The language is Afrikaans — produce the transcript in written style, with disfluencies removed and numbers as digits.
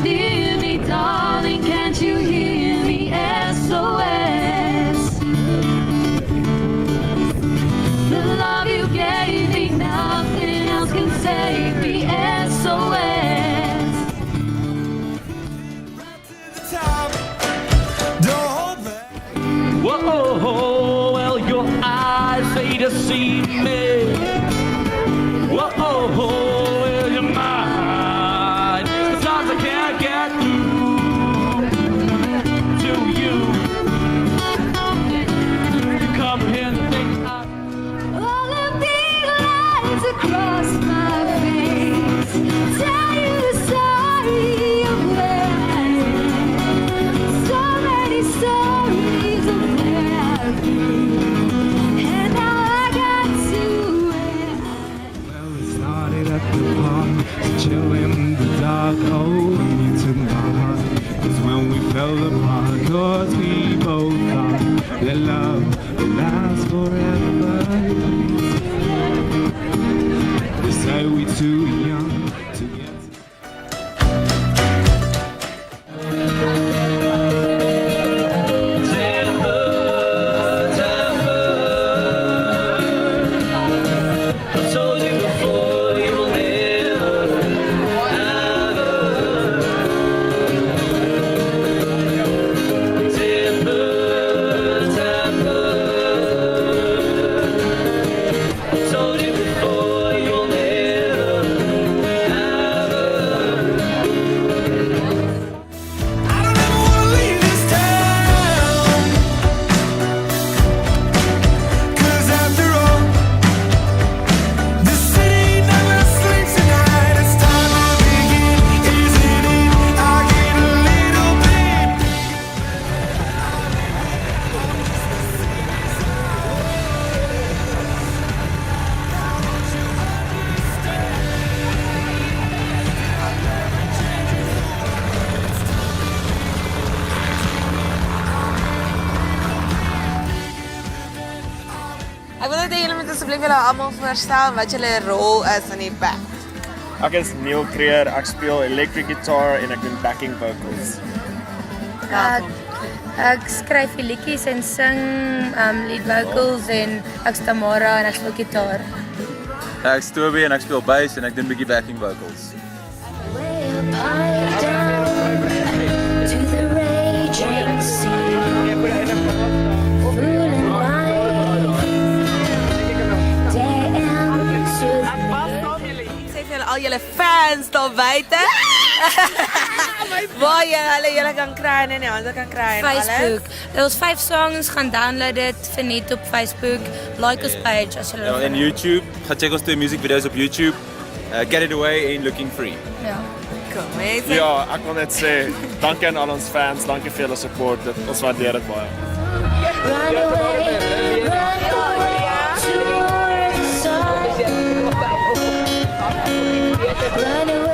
near me, darling, can't you hear me? SOS. The love you gave me, nothing else can save me. SOS. Whoa, well, your eyes say to see me. Whoa, well, you're mine. Sometimes I can't get through to you. You come here and think All of these lines across my face tell you the story of where I am. So many stories of where I've been, and now I got to where Well, it started at the park, chill in the dark. Oh, you took my heart. It's when we fell apart, 'cause we both thought that love would last forever. They say we too young to get I told you before, you will never I told you before, you will never I don't ever wanna leave this town, 'cause after all, the city never sleeps at night. It's time to begin, isn't it? I get a little bit. Ek wil net hê julle moet asseblief julle almal voorstel wat julle rol is in die band. Ek is Neil Creer, ek speel electric guitar en ek doen backing vocals. Ek skryf die liedjies en sing lead vocals en ek's Tamara en ek speel gitaar. Ek is Toby en ek speel bass en ek doen 'n bietjie backing vocals. way up high down to the raging sea. Fooling life, dance with me. Sê vir julle al julle fans daar buite. Waar julle kan kry en in die hande kan kry en Facebook. Ons 5 songs, gaan download dit, verniet op Facebook, like ons page as julle En YouTube, gaan check ons twee music video's op YouTube. Get It Away en Looking Free. Ja. Kom, mense. Ja, ek wil net sê dankie aan al ons fans, dankie vir julle support. Ons waardeer dit baie. Run away towards the sun. Run away.